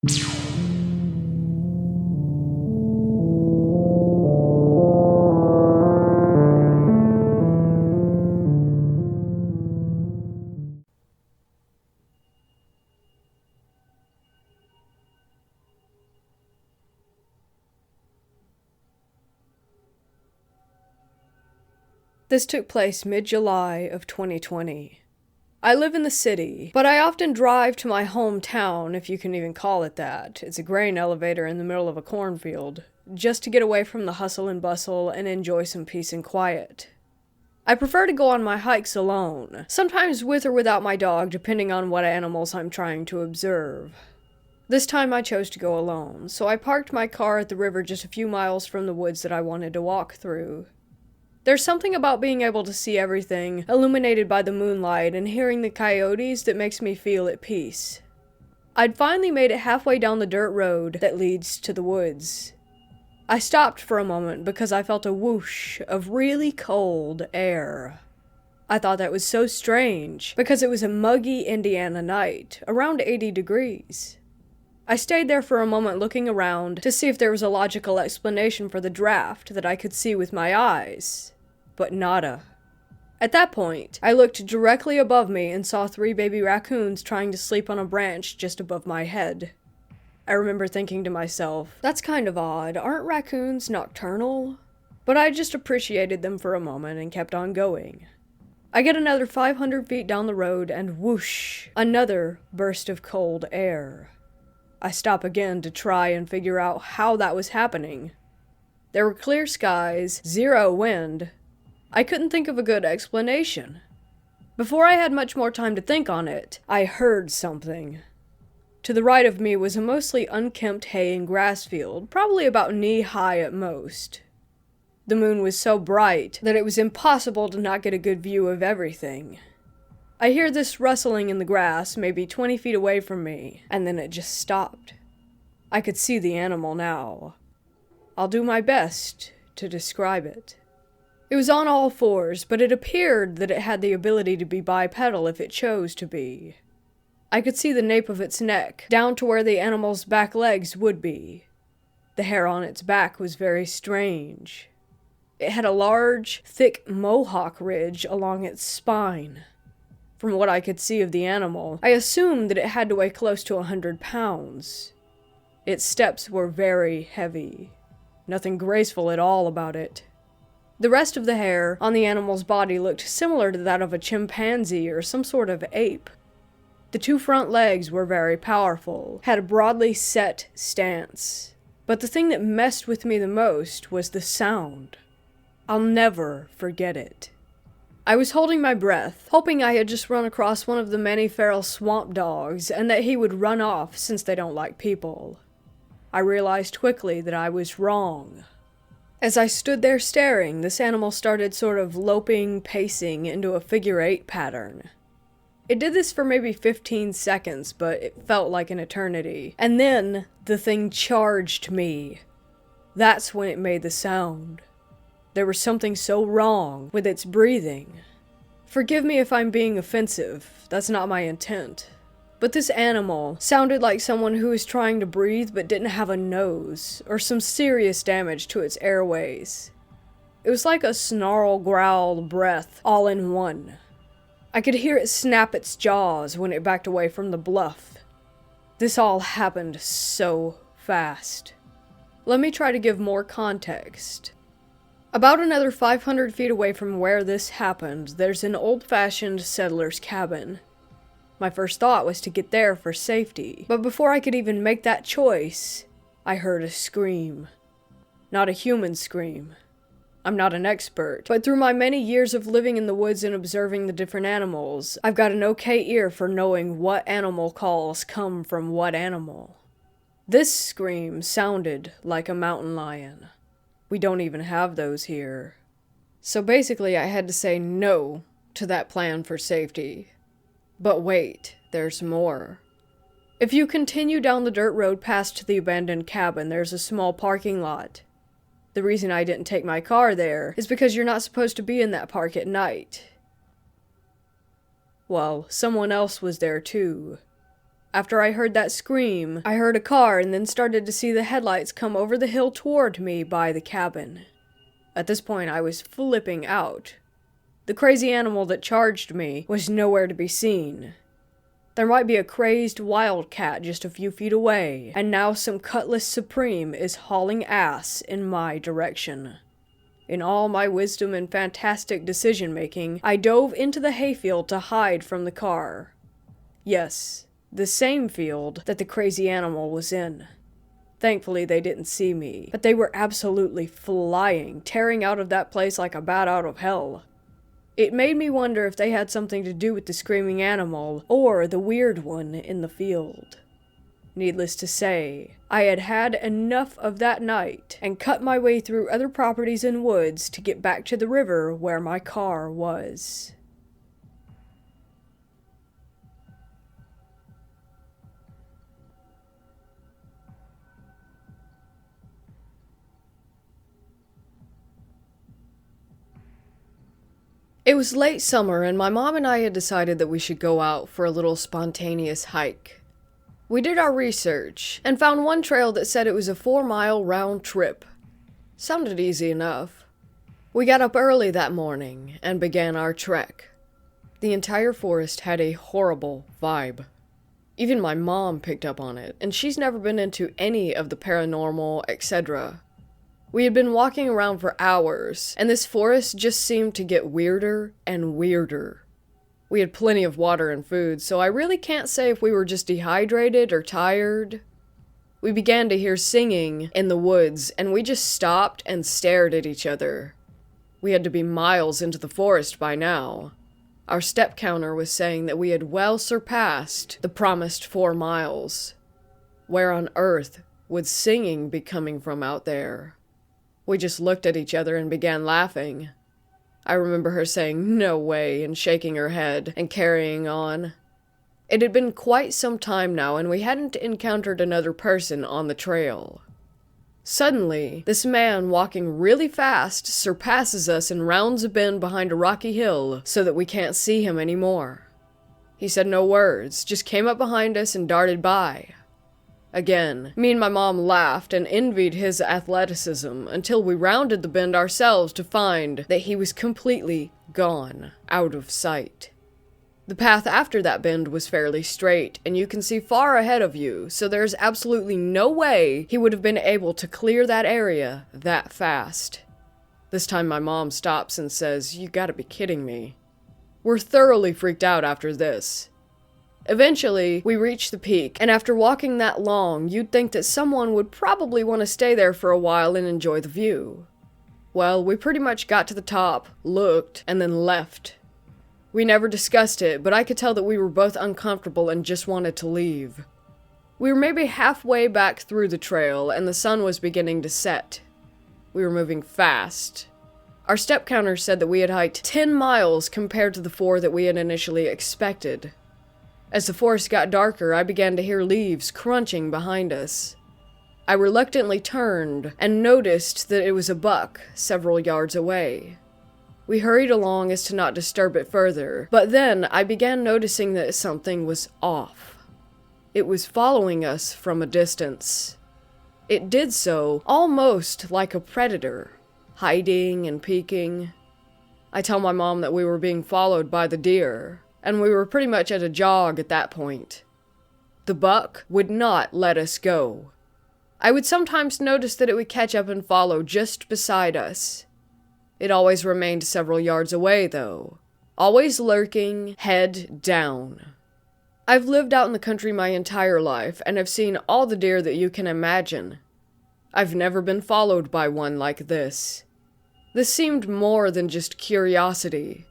This took place mid-July of 2020. I live in the city, but I often drive to my hometown, if you can even call it that. It's a grain elevator in the middle of a cornfield, just to get away from the hustle and bustle and enjoy some peace and quiet. I prefer to go on my hikes alone, sometimes with or without my dog, depending on what animals I'm trying to observe. This time I chose to go alone, so I parked my car at the river just a few miles from the woods that I wanted to walk through. There's something about being able to see everything illuminated by the moonlight and hearing the coyotes that makes me feel at peace. I'd finally made it halfway down the dirt road that leads to the woods. I stopped for a moment because I felt a whoosh of really cold air. I thought that was so strange because it was a muggy Indiana night, around 80 degrees. I stayed there for a moment looking around to see if there was a logical explanation for the draft that I could see with my eyes. But nada. At that point, I looked directly above me and saw 3 baby raccoons trying to sleep on a branch just above my head. I remember thinking to myself, that's kind of odd, aren't raccoons nocturnal? But I just appreciated them for a moment and kept on going. I get another 500 feet down the road and whoosh, another burst of cold air. I stop again to try and figure out how that was happening. There were clear skies, 0 wind. I couldn't think of a good explanation. Before I had much more time to think on it, I heard something. To the right of me was a mostly unkempt hay and grass field, probably about knee-high at most. The moon was so bright that it was impossible to not get a good view of everything. I hear this rustling in the grass, maybe 20 feet away from me, and then it just stopped. I could see the animal now. I'll do my best to describe it. It was on all fours, but it appeared that it had the ability to be bipedal if it chose to be. I could see the nape of its neck, down to where the animal's back legs would be. The hair on its back was very strange. It had a large, thick mohawk ridge along its spine. From what I could see of the animal, I assumed that it had to weigh close to 100 pounds. Its steps were very heavy. Nothing graceful at all about it. The rest of the hair on the animal's body looked similar to that of a chimpanzee or some sort of ape. The 2 front legs were very powerful, had a broadly set stance. But the thing that messed with me the most was the sound. I'll never forget it. I was holding my breath, hoping I had just run across one of the many feral swamp dogs and that he would run off since they don't like people. I realized quickly that I was wrong. As I stood there staring, this animal started sort of loping, pacing into a figure-8 pattern. It did this for maybe 15 seconds, but it felt like an eternity. And then, the thing charged me. That's when it made the sound. There was something so wrong with its breathing. Forgive me if I'm being offensive, that's not my intent. But this animal sounded like someone who was trying to breathe but didn't have a nose, or some serious damage to its airways. It was like a snarl, growl, breath, all in one. I could hear it snap its jaws when it backed away from the bluff. This all happened so fast. Let me try to give more context. About another 500 feet away from where this happened, there's an old-fashioned settler's cabin. My first thought was to get there for safety, but before I could even make that choice, I heard a scream. Not a human scream. I'm not an expert, but through my many years of living in the woods and observing the different animals, I've got an okay ear for knowing what animal calls come from what animal. This scream sounded like a mountain lion. We don't even have those here. So basically I had to say no to that plan for safety. But wait, there's more. If you continue down the dirt road past the abandoned cabin, there's a small parking lot. The reason I didn't take my car there is because you're not supposed to be in that park at night. Well, someone else was there too. After I heard that scream, I heard a car and then started to see the headlights come over the hill toward me by the cabin. At this point, I was flipping out. The crazy animal that charged me was nowhere to be seen. There might be a crazed wildcat just a few feet away, and now some Cutlass Supreme is hauling ass in my direction. In all my wisdom and fantastic decision-making, I dove into the hayfield to hide from the car. Yes, the same field that the crazy animal was in. Thankfully, they didn't see me, but they were absolutely flying, tearing out of that place like a bat out of hell. It made me wonder if they had something to do with the screaming animal, or the weird one in the field. Needless to say, I had had enough of that night, and cut my way through other properties and woods to get back to the river where my car was. It was late summer, and my mom and I had decided that we should go out for a little spontaneous hike. We did our research, and found one trail that said it was a 4-mile round trip. Sounded easy enough. We got up early that morning, and began our trek. The entire forest had a horrible vibe. Even my mom picked up on it, and she's never been into any of the paranormal, etc. We had been walking around for hours, and this forest just seemed to get weirder and weirder. We had plenty of water and food, so I really can't say if we were just dehydrated or tired. We began to hear singing in the woods, and we just stopped and stared at each other. We had to be miles into the forest by now. Our step counter was saying that we had well surpassed the promised 4 miles. Where on earth would singing be coming from out there? We just looked at each other and began laughing. I remember her saying, "No way," and shaking her head and carrying on. It had been quite some time now, and we hadn't encountered another person on the trail. Suddenly, this man walking really fast surpasses us and rounds a bend behind a rocky hill so that we can't see him anymore. He said no words, just came up behind us and darted by. Again, me and my mom laughed and envied his athleticism until we rounded the bend ourselves to find that he was completely gone, out of sight. The path after that bend was fairly straight, and you can see far ahead of you, so there's absolutely no way he would have been able to clear that area that fast. This time my mom stops and says, "You gotta be kidding me." We're thoroughly freaked out after this. Eventually, we reached the peak, and after walking that long, you'd think that someone would probably want to stay there for a while and enjoy the view. Well, we pretty much got to the top, looked, and then left. We never discussed it, but I could tell that we were both uncomfortable and just wanted to leave. We were maybe halfway back through the trail, and the sun was beginning to set. We were moving fast. Our step counter said that we had hiked 10 miles compared to the 4 that we had initially expected. As the forest got darker, I began to hear leaves crunching behind us. I reluctantly turned and noticed that it was a buck several yards away. We hurried along as to not disturb it further, but then I began noticing that something was off. It was following us from a distance. It did so almost like a predator, hiding and peeking. I tell my mom that we were being followed by the deer, and we were pretty much at a jog at that point. The buck would not let us go. I would sometimes notice that it would catch up and follow just beside us. It always remained several yards away, though, always lurking, head down. I've lived out in the country my entire life, and have seen all the deer that you can imagine. I've never been followed by one like this. This seemed more than just curiosity.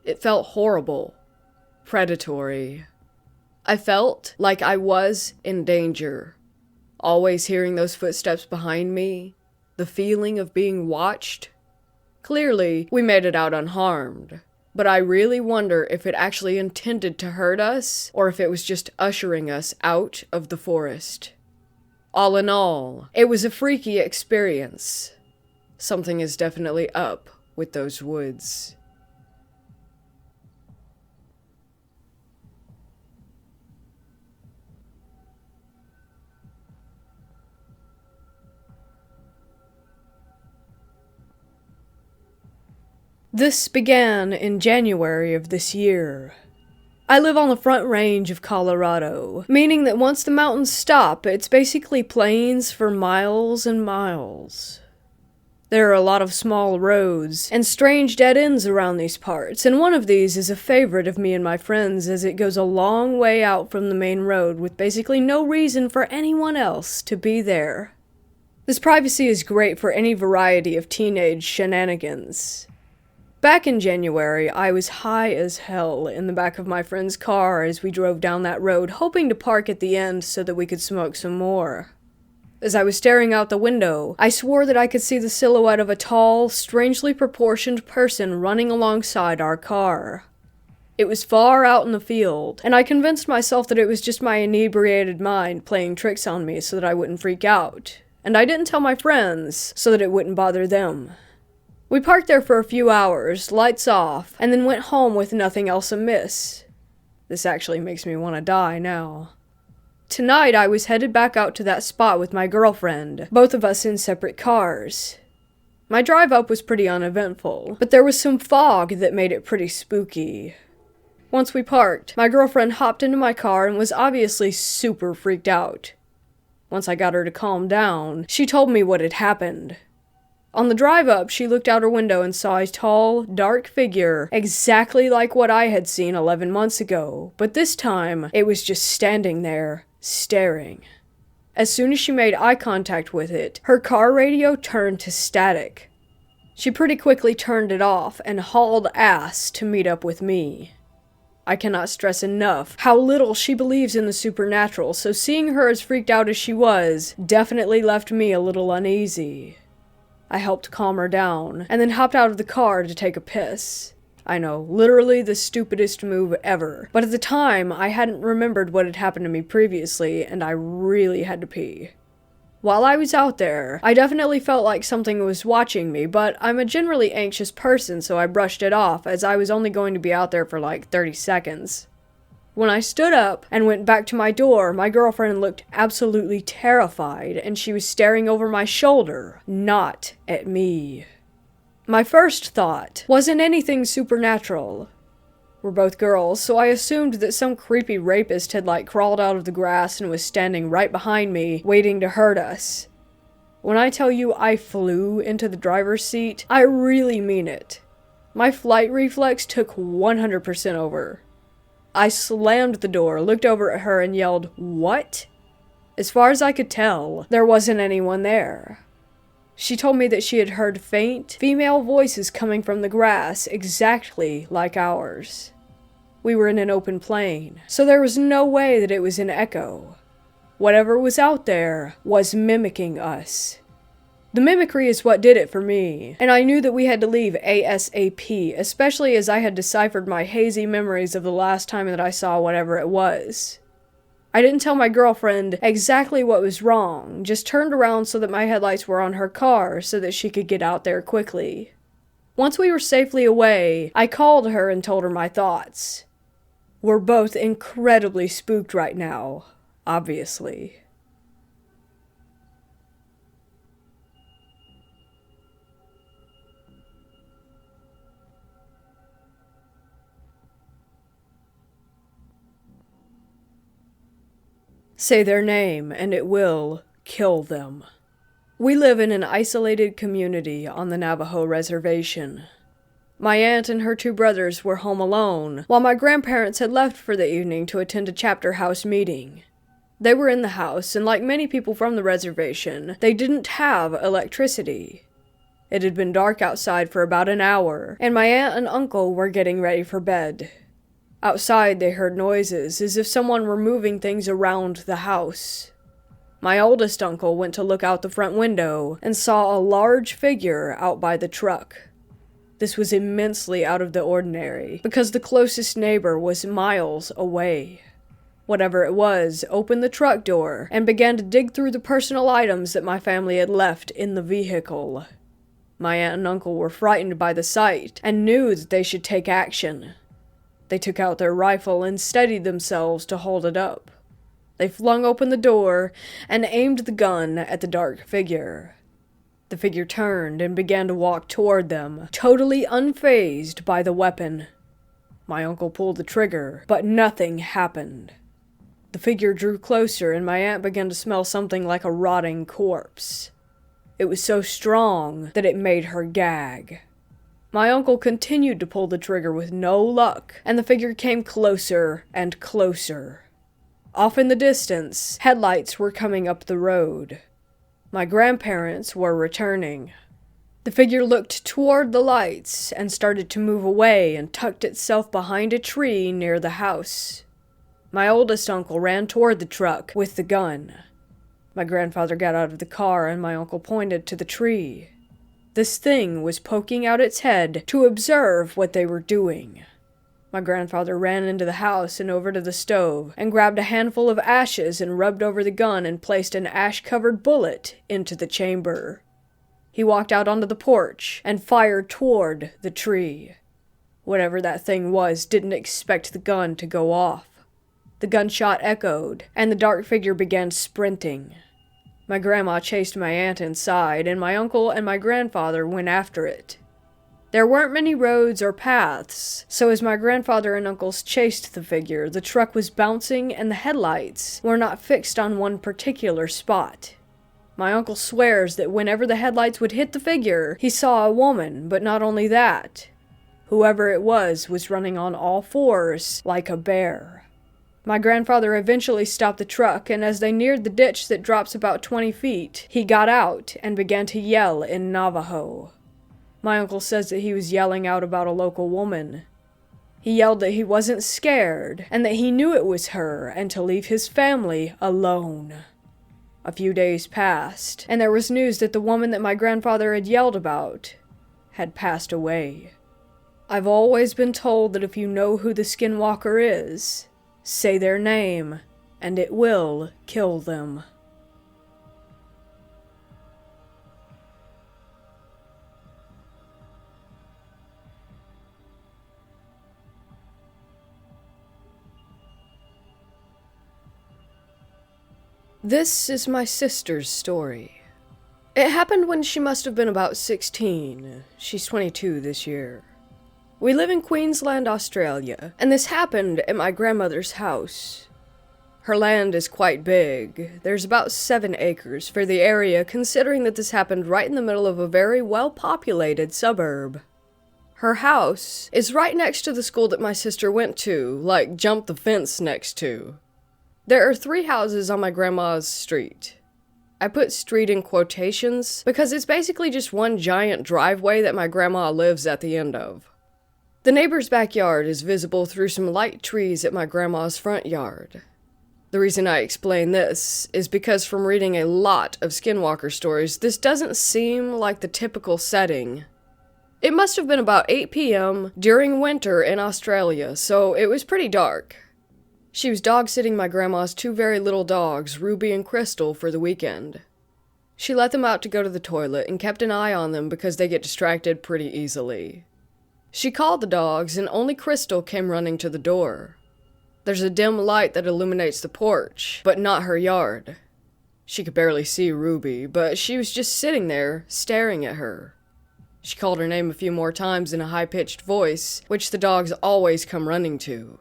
It felt horrible. Predatory. I felt like I was in danger. Always hearing those footsteps behind me. The feeling of being watched. Clearly, we made it out unharmed. But I really wonder if it actually intended to hurt us, or if it was just ushering us out of the forest. All in all, it was a freaky experience. Something is definitely up with those woods. This began in January of this year. I live on the Front Range of Colorado, meaning that once the mountains stop, it's basically plains for miles and miles. There are a lot of small roads and strange dead ends around these parts, and one of these is a favorite of me and my friends as it goes a long way out from the main road with basically no reason for anyone else to be there. This privacy is great for any variety of teenage shenanigans. Back in January, I was high as hell in the back of my friend's car as we drove down that road, hoping to park at the end so that we could smoke some more. As I was staring out the window, I swore that I could see the silhouette of a tall, strangely proportioned person running alongside our car. It was far out in the field, and I convinced myself that it was just my inebriated mind playing tricks on me so that I wouldn't freak out, and I didn't tell my friends so that it wouldn't bother them. We parked there for a few hours, lights off, and then went home with nothing else amiss. This actually makes me want to die now. Tonight I was headed back out to that spot with my girlfriend, both of us in separate cars. My drive up was pretty uneventful, but there was some fog that made it pretty spooky. Once we parked, my girlfriend hopped into my car and was obviously super freaked out. Once I got her to calm down, she told me what had happened. On the drive up, she looked out her window and saw a tall, dark figure, exactly like what I had seen 11 months ago, but this time, it was just standing there, staring. As soon as she made eye contact with it, her car radio turned to static. She pretty quickly turned it off and hauled ass to meet up with me. I cannot stress enough how little she believes in the supernatural, so seeing her as freaked out as she was definitely left me a little uneasy. I helped calm her down, and then hopped out of the car to take a piss. I know, literally the stupidest move ever, but at the time, I hadn't remembered what had happened to me previously, and I really had to pee. While I was out there, I definitely felt like something was watching me, but I'm a generally anxious person, so I brushed it off, as I was only going to be out there for like 30 seconds. When I stood up and went back to my door, my girlfriend looked absolutely terrified, and she was staring over my shoulder, not at me. My first thought wasn't anything supernatural. We're both girls, so I assumed that some creepy rapist had crawled out of the grass and was standing right behind me, waiting to hurt us. When I tell you I flew into the driver's seat, I really mean it. My flight reflex took 100% over. I slammed the door, looked over at her, and yelled, "What?" As far as I could tell, there wasn't anyone there. She told me that she had heard faint, female voices coming from the grass, exactly like ours. We were in an open plain, so there was no way that it was an echo. Whatever was out there was mimicking us. The mimicry is what did it for me, and I knew that we had to leave ASAP, especially as I had deciphered my hazy memories of the last time that I saw whatever it was. I didn't tell my girlfriend exactly what was wrong, just turned around so that my headlights were on her car so that she could get out there quickly. Once we were safely away, I called her and told her my thoughts. We're both incredibly spooked right now, obviously. Say their name, and it will kill them. We live in an isolated community on the Navajo reservation. My aunt and her 2 brothers were home alone, while my grandparents had left for the evening to attend a chapter house meeting. They were in the house, and like many people from the reservation, they didn't have electricity. It had been dark outside for about an hour, and my aunt and uncle were getting ready for bed. Outside, they heard noises, as if someone were moving things around the house. My oldest uncle went to look out the front window and saw a large figure out by the truck. This was immensely out of the ordinary, because the closest neighbor was miles away. Whatever it was opened the truck door and began to dig through the personal items that my family had left in the vehicle. My aunt and uncle were frightened by the sight and knew that they should take action. They took out their rifle and steadied themselves to hold it up. They flung open the door and aimed the gun at the dark figure. The The figure turned and began to walk toward them, totally unfazed by the weapon. My uncle pulled the trigger, but nothing happened. The figure drew closer, and my aunt began to smell something like a rotting corpse. It was so strong that it made her gag. My uncle continued to pull the trigger with no luck, and the figure came closer and closer. Off in the distance, headlights were coming up the road. My grandparents were returning. The figure looked toward the lights and started to move away and tucked itself behind a tree near the house. My oldest uncle ran toward the truck with the gun. My grandfather got out of the car and my uncle pointed to the tree. This thing was poking out its head to observe what they were doing. My grandfather ran into the house and over to the stove and grabbed a handful of ashes and rubbed over the gun and placed an ash-covered bullet into the chamber. He walked out onto the porch and fired toward the tree. Whatever that thing was didn't expect the gun to go off. The gunshot echoed, and the dark figure began sprinting. My grandma chased my aunt inside, and my uncle and my grandfather went after it. There weren't many roads or paths, so as my grandfather and uncles chased the figure, the truck was bouncing and the headlights were not fixed on one particular spot. My uncle swears that whenever the headlights would hit the figure, he saw a woman, but not only that. Whoever it was running on all fours like a bear. My grandfather eventually stopped the truck, and as they neared the ditch that drops about 20 feet, he got out and began to yell in Navajo. My uncle says that he was yelling out about a local woman. He yelled that he wasn't scared, and that he knew it was her, and to leave his family alone. A few days passed, and there was news that the woman that my grandfather had yelled about had passed away. I've always been told that if you know who the Skinwalker is, say their name, and it will kill them. This is my sister's story. It happened when she must have been about 16. She's 22 this year. We live in Queensland, Australia, and this happened at my grandmother's house. Her land is quite big. There's about 7 acres for the area, considering that this happened right in the middle of a very well-populated suburb. Her house is right next to the school that my sister went to, like jump the fence next to. There are 3 houses on my grandma's street. I put street in quotations because it's basically just one giant driveway that my grandma lives at the end of. The neighbor's backyard is visible through some light trees at my grandma's front yard. The reason I explain this is because from reading a lot of Skinwalker stories, this doesn't seem like the typical setting. It must have been about 8 p.m. during winter in Australia, so it was pretty dark. She was dog-sitting my grandma's 2 very little dogs, Ruby and Crystal, for the weekend. She let them out to go to the toilet and kept an eye on them because they get distracted pretty easily. She called the dogs, and only Crystal came running to the door. There's a dim light that illuminates the porch, but not her yard. She could barely see Ruby, but she was just sitting there, staring at her. She called her name a few more times in a high-pitched voice, which the dogs always come running to.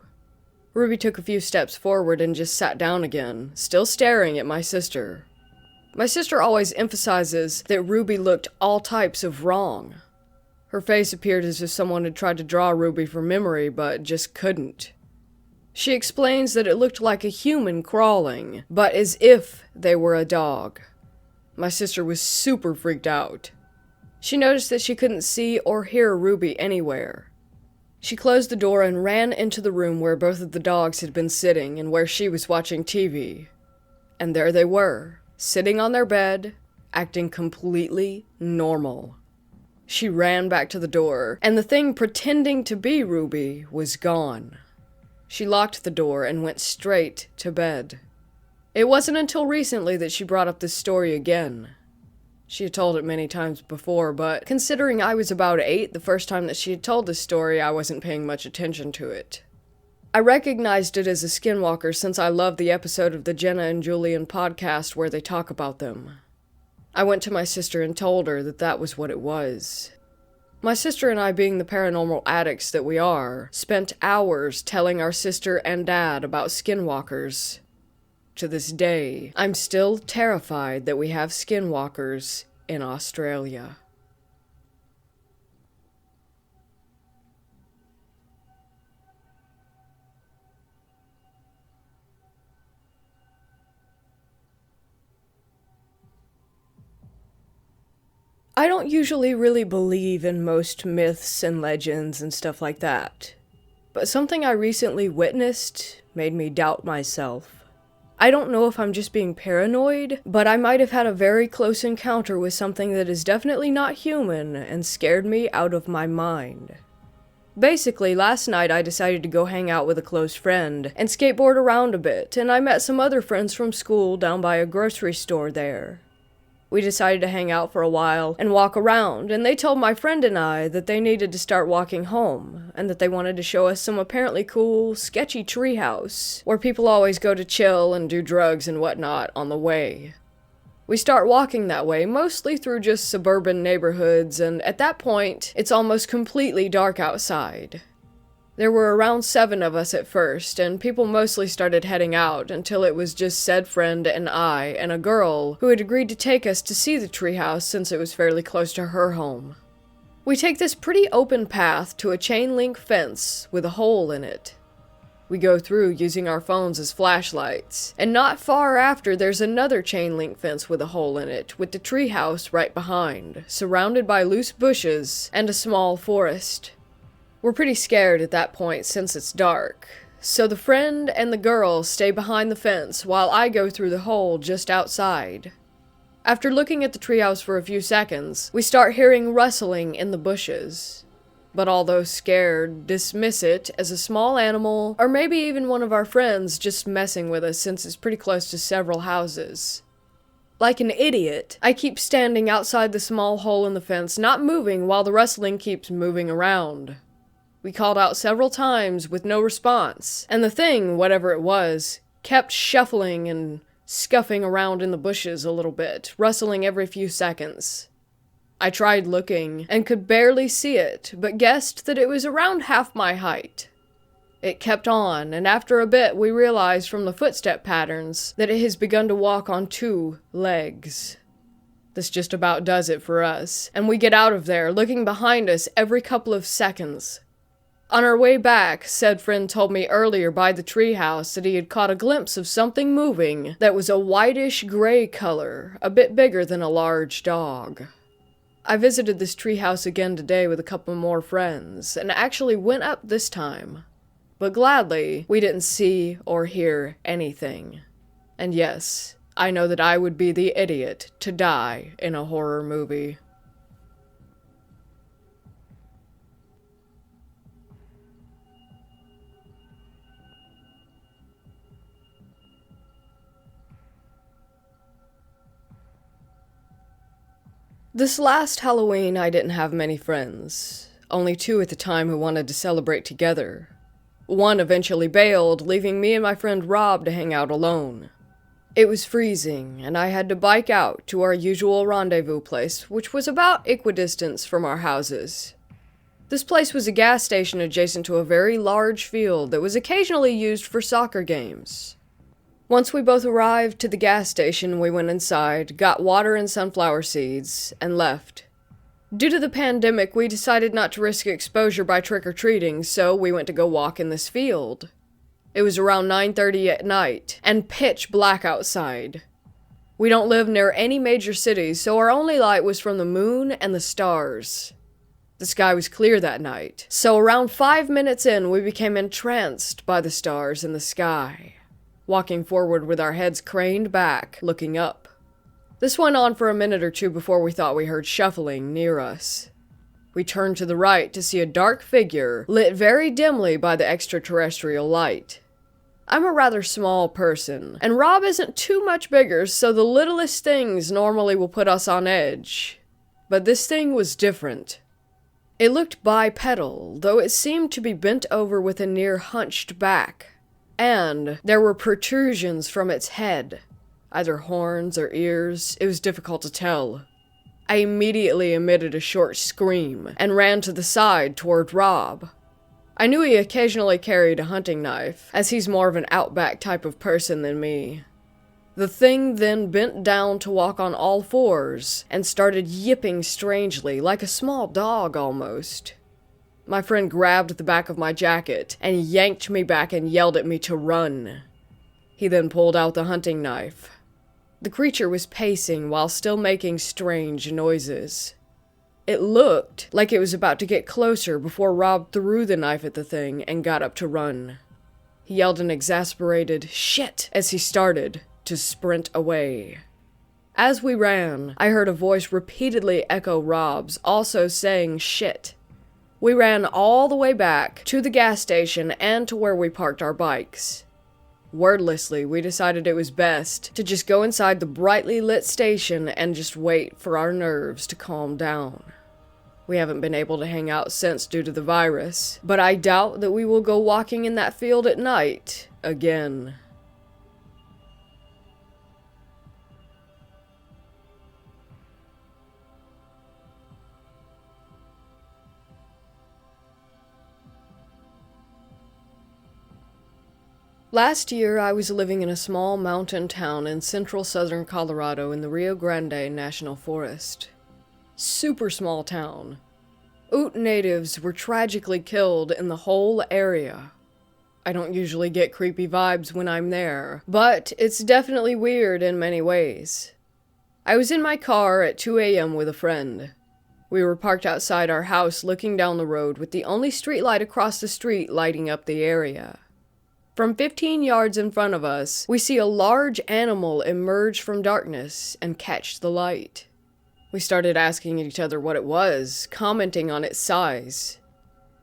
Ruby took a few steps forward and just sat down again, still staring at my sister. My sister always emphasizes that Ruby looked all types of wrong. Her face appeared as if someone had tried to draw Ruby from memory, but just couldn't. She explains that it looked like a human crawling, but as if they were a dog. My sister was super freaked out. She noticed that she couldn't see or hear Ruby anywhere. She closed the door and ran into the room where both of the dogs had been sitting and where she was watching TV. And there they were, sitting on their bed, acting completely normal. She ran back to the door, and the thing pretending to be Ruby was gone. She locked the door and went straight to bed. It wasn't until recently that she brought up this story again. She had told it many times before, but considering I was about 8 the first time that she had told this story, I wasn't paying much attention to it. I recognized it as a skinwalker since I loved the episode of the Jenna and Julian podcast where they talk about them. I went to my sister and told her that that was what it was. My sister and I, being the paranormal addicts that we are, spent hours telling our sister and dad about skinwalkers. To this day, I'm still terrified that we have skinwalkers in Australia. I don't usually really believe in most myths and legends and stuff like that, but something I recently witnessed made me doubt myself. I don't know if I'm just being paranoid, but I might have had a very close encounter with something that is definitely not human and scared me out of my mind. Basically, last night I decided to go hang out with a close friend and skateboard around a bit, and I met some other friends from school down by a grocery store there. We decided to hang out for a while and walk around, and they told my friend and I that they needed to start walking home, and that they wanted to show us some apparently cool, sketchy treehouse, where people always go to chill and do drugs and whatnot on the way. We start walking that way, mostly through just suburban neighborhoods, and at that point, it's almost completely dark outside. There were around 7 of us at first, and people mostly started heading out until it was just said friend and I and a girl who had agreed to take us to see the treehouse since it was fairly close to her home. We take this pretty open path to a chain link fence with a hole in it. We go through using our phones as flashlights, and not far after there's another chain link fence with a hole in it, with the treehouse right behind, surrounded by loose bushes and a small forest. We're pretty scared at that point since it's dark, so the friend and the girl stay behind the fence while I go through the hole just outside. After looking at the treehouse for a few seconds, we start hearing rustling in the bushes. But although scared, dismiss it as a small animal, or maybe even one of our friends just messing with us since it's pretty close to several houses. Like an idiot, I keep standing outside the small hole in the fence, not moving while the rustling keeps moving around. We called out several times with no response, and the thing, whatever it was, kept shuffling and scuffing around in the bushes a little bit, rustling every few seconds. I tried looking, and could barely see it, but guessed that it was around half my height. It kept on, and after a bit we realized from the footstep patterns that it has begun to walk on 2 legs. This just about does it for us, and we get out of there, looking behind us every couple of seconds. On our way back, said friend told me earlier by the treehouse that he had caught a glimpse of something moving that was a whitish-gray color, a bit bigger than a large dog. I visited this treehouse again today with a couple more friends, and actually went up this time. But gladly, we didn't see or hear anything. And yes, I know that I would be the idiot to die in a horror movie. This last Halloween, I didn't have many friends. Only 2 at the time who wanted to celebrate together. One eventually bailed, leaving me and my friend Rob to hang out alone. It was freezing, and I had to bike out to our usual rendezvous place, which was about equidistance from our houses. This place was a gas station adjacent to a very large field that was occasionally used for soccer games. Once we both arrived to the gas station, we went inside, got water and sunflower seeds, and left. Due to the pandemic, we decided not to risk exposure by trick-or-treating, so we went to go walk in this field. It was around 9:30 at night, and pitch black outside. We don't live near any major cities, so our only light was from the moon and the stars. The sky was clear that night, so around 5 minutes in, we became entranced by the stars in the sky, walking forward with our heads craned back, looking up. This went on for a minute or 2 before we thought we heard shuffling near us. We turned to the right to see a dark figure, lit very dimly by the extraterrestrial light. I'm a rather small person, and Rob isn't too much bigger, so the littlest things normally will put us on edge. But this thing was different. It looked bipedal, though it seemed to be bent over with a near hunched back. And there were protrusions from its head. either horns or ears, it was difficult to tell. I immediately emitted a short scream and ran to the side toward Rob. I knew he occasionally carried a hunting knife, as he's more of an outback type of person than me. The thing then bent down to walk on all fours and started yipping strangely, like a small dog almost. My friend grabbed the back of my jacket and yanked me back and yelled at me to run. He then pulled out the hunting knife. The creature was pacing while still making strange noises. It looked like it was about to get closer before Rob threw the knife at the thing and got up to run. He yelled an exasperated "shit" as he started to sprint away. As we ran, I heard a voice repeatedly echo Rob's, also saying "shit." We ran all the way back to the gas station and to where we parked our bikes. Wordlessly, we decided it was best to just go inside the brightly lit station and just wait for our nerves to calm down. We haven't been able to hang out since due to the virus, but I doubt that we will go walking in that field at night again. Last year, I was living in a small mountain town in central southern Colorado in the Rio Grande National Forest. Super small town. Ute natives were tragically killed in the whole area. I don't usually get creepy vibes when I'm there, but it's definitely weird in many ways. I was in my car at 2 a.m. with a friend. We were parked outside our house looking down the road with the only streetlight across the street lighting up the area. From 15 yards in front of us, we see a large animal emerge from darkness and catch the light. We started asking each other what it was, commenting on its size.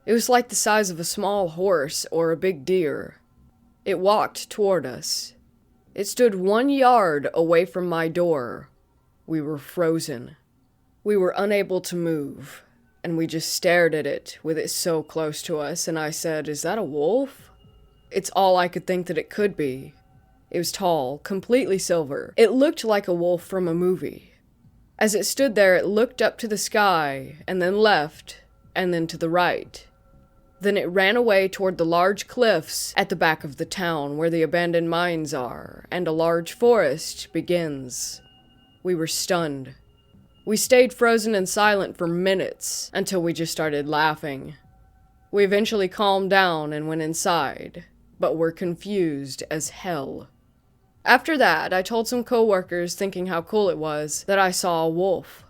It was like the size of a small horse or a big deer. It walked toward us. It stood 1 yard away from my door. We were frozen. We were unable to move, and we just stared at it with it so close to us, and I said, "Is that a wolf?" It's all I could think that it could be. It was tall, completely silver. It looked like a wolf from a movie. As it stood there, it looked up to the sky, and then left, and then to the right. Then it ran away toward the large cliffs at the back of the town where the abandoned mines are, and a large forest begins. We were stunned. We stayed frozen and silent for minutes until we just started laughing. We eventually calmed down and went inside, but were confused as hell. After that, I told some coworkers, thinking how cool it was, that I saw a wolf.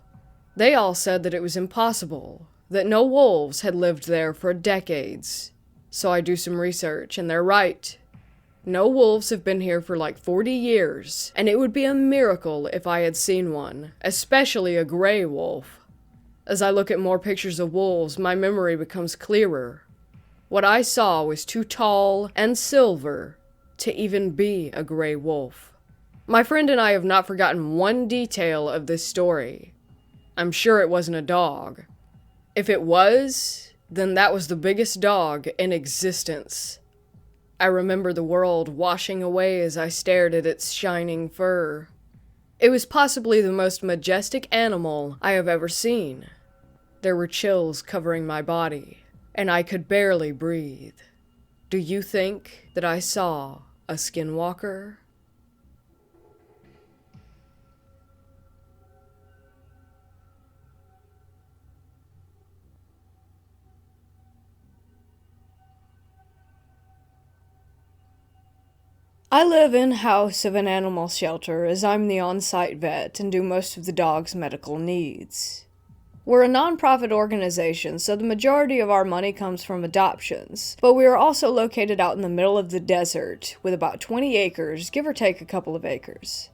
They all said that it was impossible, that no wolves had lived there for decades. So I do some research, and they're right. No wolves have been here for like 40 years, and it would be a miracle if I had seen one, especially a gray wolf. As I look at more pictures of wolves, my memory becomes clearer. What I saw was too tall and silver to even be a gray wolf. My friend and I have not forgotten one detail of this story. I'm sure it wasn't a dog. If it was, then that was the biggest dog in existence. I remember the world washing away as I stared at its shining fur. It was possibly the most majestic animal I have ever seen. There were chills covering my body, and I could barely breathe. Do you think that I saw a skinwalker? I live in house of an animal shelter as I'm the on-site vet and do most of the dog's medical needs. We're a non-profit organization, so the majority of our money comes from adoptions, but we are also located out in the middle of the desert with about 20 acres, give or take a couple of acres.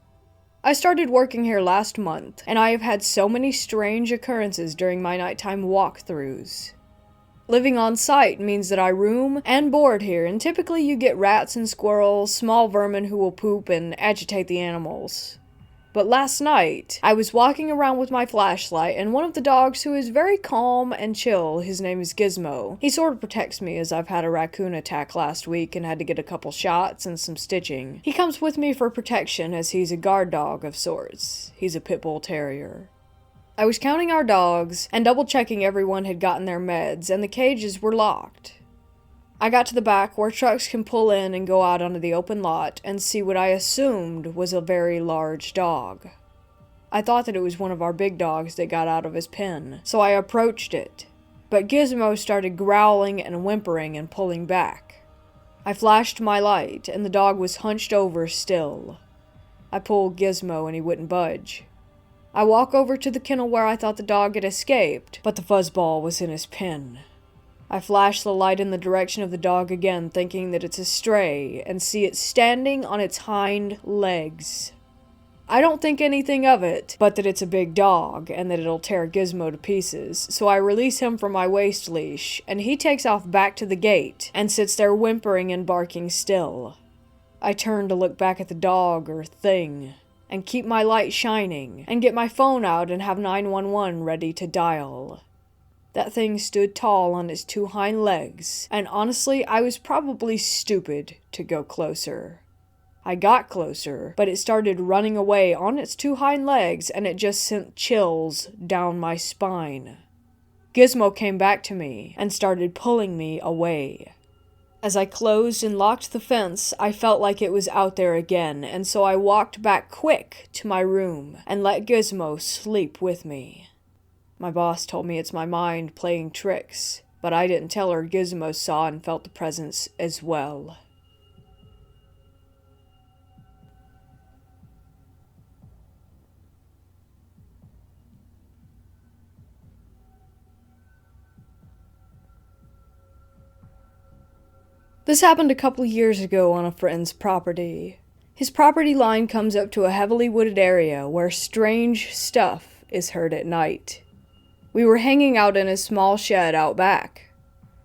I started working here last month, and I have had so many strange occurrences during my nighttime walkthroughs. Living on site means that I room and board here, and typically you get rats and squirrels, small vermin who will poop and agitate the animals. But last night, I was walking around with my flashlight, and one of the dogs who is very calm and chill, his name is Gizmo. He sort of protects me as I've had a raccoon attack last week and had to get a couple shots and some stitching. He comes with me for protection as he's a guard dog of sorts. He's a pit bull terrier. I was counting our dogs and double-checking everyone had gotten their meds, and the cages were locked. I got to the back where trucks can pull in and go out onto the open lot and see what I assumed was a very large dog. I thought that it was one of our big dogs that got out of his pen, so I approached it. But Gizmo started growling and whimpering and pulling back. I flashed my light, and the dog was hunched over still. I pulled Gizmo and he wouldn't budge. I walk over to the kennel where I thought the dog had escaped, but the fuzzball was in his pen. I flash the light in the direction of the dog again, thinking that it's a stray, and see it standing on its hind legs. I don't think anything of it, but that it's a big dog, and that it'll tear Gizmo to pieces, so I release him from my waist leash, and he takes off back to the gate, and sits there whimpering and barking still. I turn to look back at the dog, or thing, and keep my light shining, and get my phone out and have 911 ready to dial. That thing stood tall on its two hind legs, and honestly, I was probably stupid to go closer. I got closer, but it started running away on its two hind legs, and it just sent chills down my spine. Gizmo came back to me and started pulling me away. As I closed and locked the fence, I felt like it was out there again, and so I walked back quick to my room and let Gizmo sleep with me. My boss told me it's my mind playing tricks, but I didn't tell her Gizmo saw and felt the presence as well. This happened a couple years ago on a friend's property. His property line comes up to a heavily wooded area where strange stuff is heard at night. We were hanging out in a small shed out back.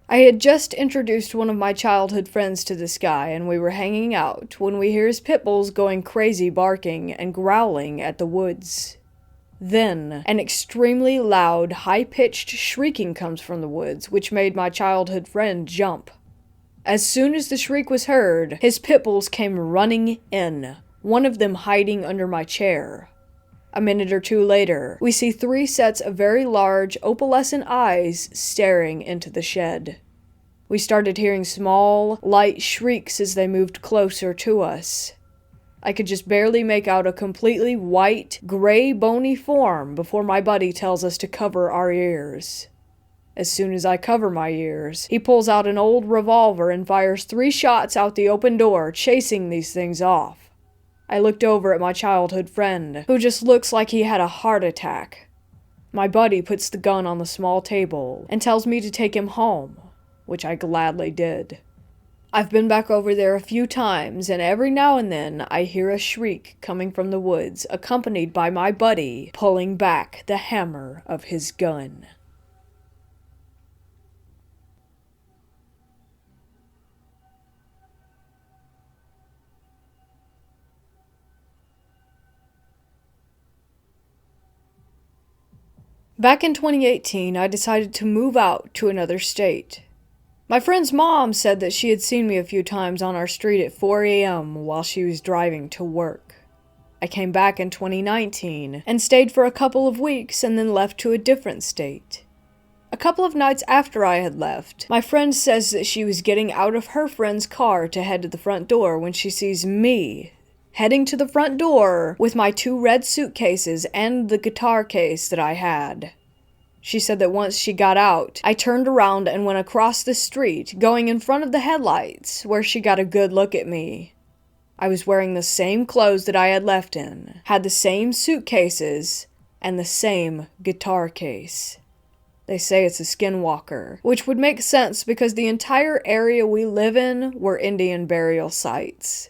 I had just introduced one of my childhood friends to this guy, and we were hanging out when we hear his pit bulls going crazy barking and growling at the woods. Then, an extremely loud, high-pitched shrieking comes from the woods, which made my childhood friend jump. As soon as the shriek was heard, his pit bulls came running in, one of them hiding under my chair. A minute or two later, we see 3 sets of very large, opalescent eyes staring into the shed. We started hearing small, light shrieks as they moved closer to us. I could just barely make out a completely white, gray, bony form before my buddy tells us to cover our ears. As soon as I cover my ears, he pulls out an old revolver and fires 3 shots out the open door, chasing these things off. I looked over at my childhood friend, who just looks like he had a heart attack. My buddy puts the gun on the small table and tells me to take him home, which I gladly did. I've been back over there a few times, and every now and then I hear a shriek coming from the woods, accompanied by my buddy pulling back the hammer of his gun. Back in 2018, I decided to move out to another state. My friend's mom said that she had seen me a few times on our street at 4 a.m. while she was driving to work. I came back in 2019 and stayed for a couple of weeks and then left to a different state. A couple of nights after I had left, my friend says that she was getting out of her friend's car to head to the front door when she sees me heading to the front door with my 2 red suitcases and the guitar case that I had. She said that once she got out, I turned around and went across the street, going in front of the headlights, where she got a good look at me. I was wearing the same clothes that I had left in, had the same suitcases, and the same guitar case. They say it's a skinwalker, which would make sense because the entire area we live in were Indian burial sites.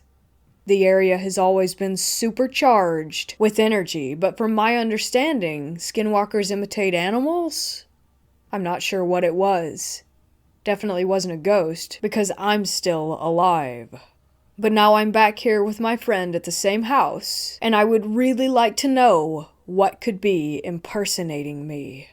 The area has always been supercharged with energy, but from my understanding, skinwalkers imitate animals? I'm not sure what it was. Definitely wasn't a ghost, because I'm still alive. But now I'm back here with my friend at the same house, and I would really like to know what could be impersonating me.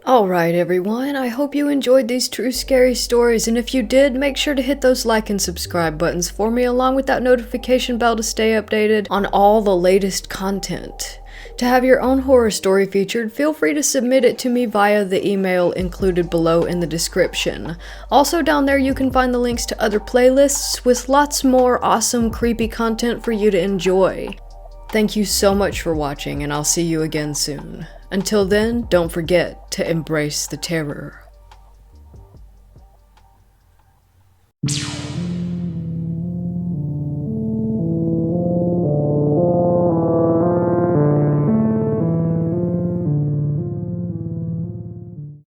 Alright everyone, I hope you enjoyed these true scary stories, and if you did, make sure to hit those like and subscribe buttons for me along with that notification bell to stay updated on all the latest content. To have your own horror story featured, feel free to submit it to me via the email included below in the description. Also down there you can find the links to other playlists with lots more awesome creepy content for you to enjoy. Thank you so much for watching, and I'll see you again soon. Until then, don't forget to embrace the terror.